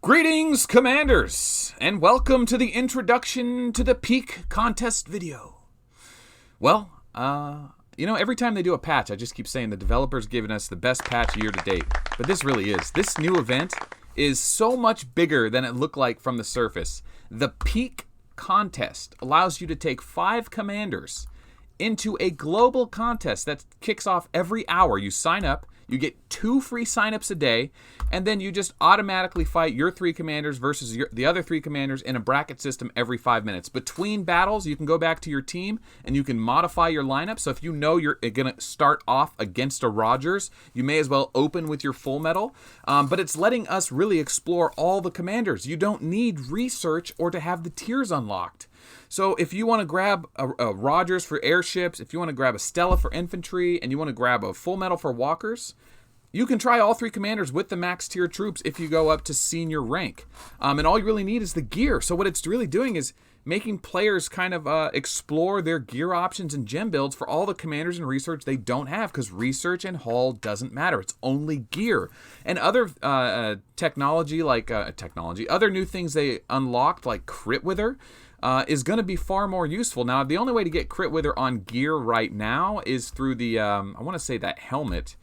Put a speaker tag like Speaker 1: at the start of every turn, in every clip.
Speaker 1: Greetings, Commanders, and welcome to the introduction to the Peak Contest video. Well, every time they do a patch, I just keep saying the developer's giving us the best patch year to date. But this really is. This new event is so much bigger than it looked like from the surface. The Peak Contest allows you to take 5 Commanders into a global contest that kicks off every hour. You sign up, you get 2 free signups a day, and then you just automatically fight your 3 commanders versus the other 3 commanders in a bracket system every 5 minutes. Between battles, you can go back to your team and you can modify your lineup. So if you know you're going to start off against a Rogers, you may as well open with your full metal. But it's letting us really explore all the commanders. You don't need research or to have the tiers unlocked. So if you want to grab a Rogers for airships, if you want to grab a Stella for infantry, and you want to grab a full metal for walkers, you can try all 3 commanders with the max tier troops if you go up to senior rank. And all you really need is the gear. So what it's really doing is making players kind of explore their gear options and gem builds for all the commanders and research they don't have, because research and haul doesn't matter. It's only gear. And other technology, other new things they unlocked, like Crit Wither, is going to be far more useful. Now, the only way to get Crit Wither on gear right now is through the, I want to say that helmet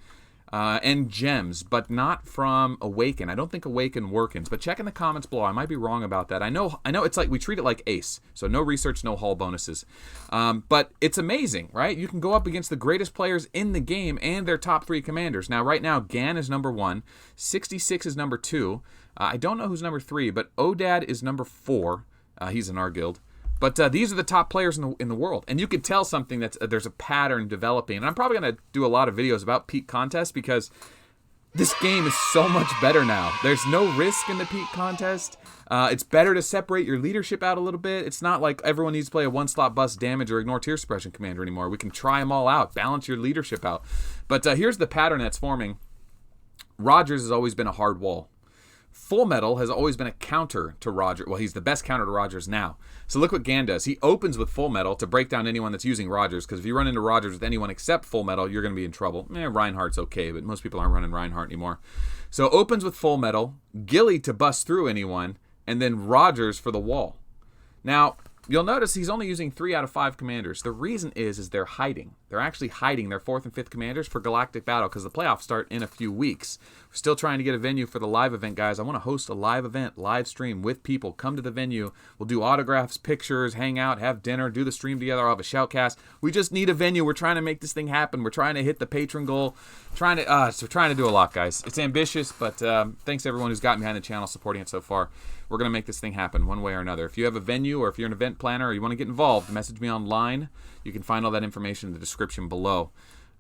Speaker 1: and gems, but not from Awaken. I don't think Awaken workins, but check in the comments below. I might be wrong about that. I know it's like we treat it like Ace, so no research, no haul bonuses. But it's amazing, right? You can go up against the greatest players in the game and their top 3 commanders. Now, right now, Gan is number 1, 66 is number 2. I don't know who's number 3, but Odad is number 4. He's in our guild. But these are the top players in the world. And you could tell something that's there's a pattern developing. And I'm probably going to do a lot of videos about Peak Contest because this game is so much better now. There's no risk in the Peak Contest. It's better to separate your leadership out a little bit. It's not like everyone needs to play a 1-slot bust damage or ignore tier suppression commander anymore. We can try them all out, balance your leadership out. But here's the pattern that's forming. Rogers has always been a hard wall. Full Metal has always been a counter to Rogers. Well, he's the best counter to Rogers now. So look what Gan does. He opens with Full Metal to break down anyone that's using Rogers, because if you run into Rogers with anyone except Full Metal, you're going to be in trouble. Reinhardt's okay, but most people aren't running Reinhardt anymore. So opens with Full Metal, Gilly to bust through anyone, and then Rogers for the wall. Now, you'll notice he's only using 3 out of 5 commanders. The reason is they're hiding. They're actually hiding their 4th and 5th commanders for Galactic Battle, because the playoffs start in a few weeks. We're still trying to get a venue for the live event, guys. I want to host a live event, live stream with people. Come to the venue. We'll do autographs, pictures, hang out, have dinner, do the stream together. I'll have a shoutcast. We just need a venue. We're trying to make this thing happen. We're trying to hit the patron goal. So we're trying to do a lot, guys. It's ambitious, but thanks to everyone who's gotten behind the channel supporting it so far. We're going to make this thing happen one way or another. If you have a venue or if you're an event planner or you want to get involved, message me online. You can find all that information in the description below.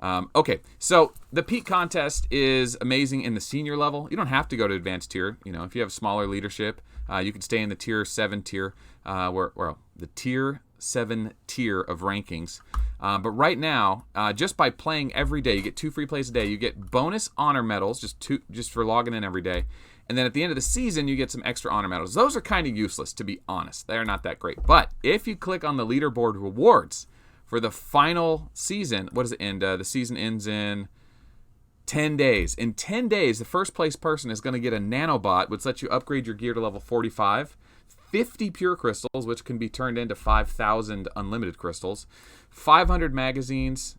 Speaker 1: Okay, so the Peak Contest is amazing in the senior level. You don't have to go to advanced tier. If you have smaller leadership, you can stay in the tier 7 tier, the tier 7 tier of rankings. But right now, just by playing every day, you get 2 free plays a day. You get bonus honor medals just for logging in every day. And then at the end of the season, you get some extra honor medals. Those are kind of useless, to be honest. They're not that great. But if you click on the leaderboard rewards for the final season, what does it end? The season ends in 10 days. In 10 days, the first place person is going to get a nanobot, which lets you upgrade your gear to level 45, 50 pure crystals, which can be turned into 5,000 unlimited crystals, 5,000 magazines,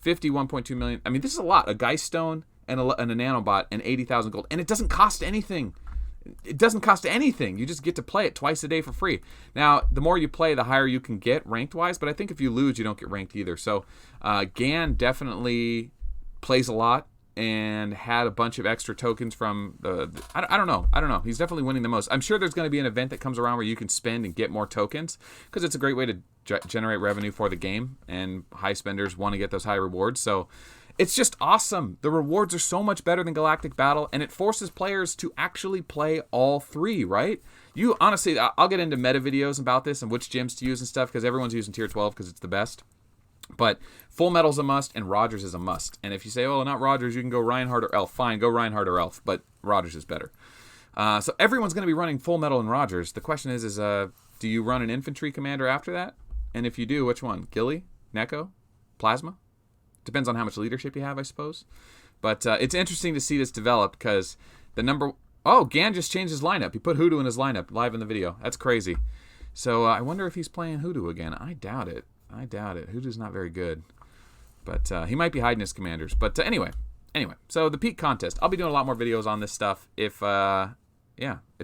Speaker 1: 50 1.2 million. I mean, this is a lot. A Geist Stone and a nanobot and 80,000 gold. And it doesn't cost anything. It doesn't cost anything. You just get to play it twice a day for free. Now, the more you play, the higher you can get ranked-wise, but I think if you lose, you don't get ranked either. So Gan definitely plays a lot and had a bunch of extra tokens from I don't know. He's definitely winning the most. I'm sure there's going to be an event that comes around where you can spend and get more tokens, because it's a great way to generate revenue for the game, and high spenders want to get those high rewards. So it's just awesome. The rewards are so much better than Galactic Battle, and it forces players to actually play all 3, right? You honestly, I'll get into meta videos about this and which gems to use and stuff, because everyone's using tier 12 because it's the best. But Full Metal's a must, and Rogers is a must. And if you say, oh, not Rogers, you can go Reinhardt or Elf. Fine, go Reinhardt or Elf, but Rogers is better. So everyone's going to be running Full Metal and Rogers. The question is do you run an infantry commander after that? And if you do, which one? Gilly? Neko? Plasma? Depends on how much leadership you have, I suppose. But it's interesting to see this develop, because The number... Oh, Gan just changed his lineup. He put Hoodoo in his lineup live in the video. That's crazy. So I wonder if he's playing Hoodoo again. I doubt it. I doubt it. Hoodoo's not very good. But he might be hiding his commanders. But anyway, so the peak contest. I'll be doing a lot more videos on this stuff. If you're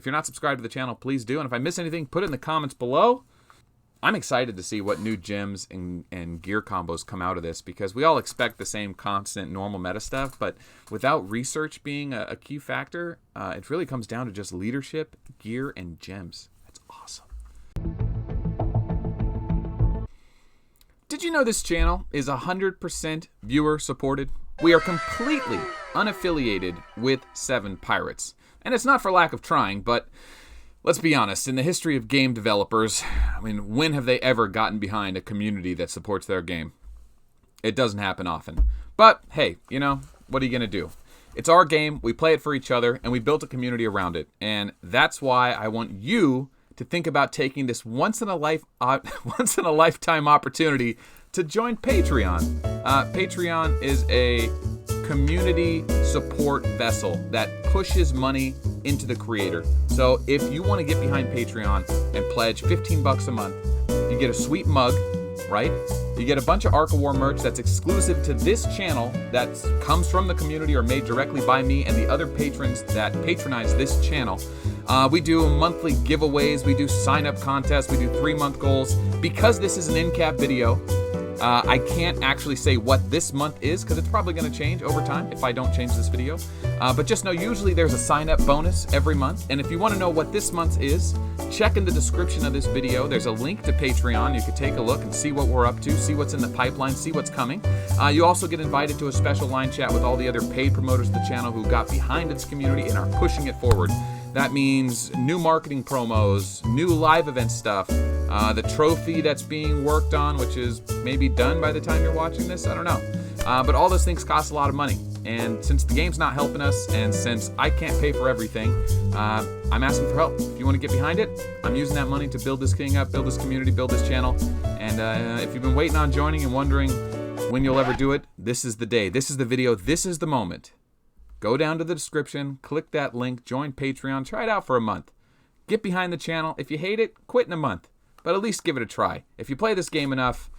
Speaker 1: not subscribed to the channel, please do. And if I miss anything, put it in the comments below. I'm excited to see what new gems and gear combos come out of this, because we all expect the same constant normal meta stuff, but without research being a key factor, it really comes down to just leadership, gear, and gems. That's awesome. Did you know this channel is 100% viewer supported? We are completely unaffiliated with 7 Pirates. And it's not for lack of trying, but let's be honest, in the history of game developers, I mean, when have they ever gotten behind a community that supports their game? It doesn't happen often. But hey, you know, what are you going to do? It's our game, we play it for each other, and we built a community around it. And that's why I want you to think about taking this once in a lifetime opportunity to join Patreon. Patreon is a community support vessel that pushes money into the creator. So if you want to get behind Patreon and pledge 15 bucks a month, you get a sweet mug, right? You get a bunch of Arc of War merch that's exclusive to this channel, that comes from the community or made directly by me and the other patrons that patronize this channel. We do monthly giveaways, we do sign-up contests, we do 3-month goals. Because this is an in-cap video, I can't actually say what this month is, because it's probably going to change over time if I don't change this video. But just know, usually there's a sign-up bonus every month. And if you want to know what this month is, check in the description of this video. There's a link to Patreon. You can take a look and see what we're up to, see what's in the pipeline, see what's coming. You also get invited to a special line chat with all the other paid promoters of the channel who got behind its community and are pushing it forward. That means new marketing promos, new live event stuff, the trophy that's being worked on, which is maybe done by the time you're watching this, I don't know. But all those things cost a lot of money. And since the game's not helping us, and since I can't pay for everything, I'm asking for help. If you want to get behind it, I'm using that money to build this thing up, build this community, build this channel. And if you've been waiting on joining and wondering when you'll ever do it, this is the day, this is the video, this is the moment. Go down to the description, click that link, join Patreon, try it out for a month. Get behind the channel. If you hate it, quit in a month. But at least give it a try. If you play this game enough,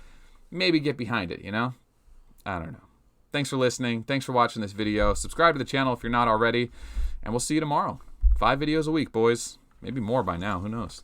Speaker 1: maybe get behind it, you know? I don't know. Thanks for listening. Thanks for watching this video. Subscribe to the channel if you're not already. And we'll see you tomorrow. 5 videos a week, boys. Maybe more by now. Who knows?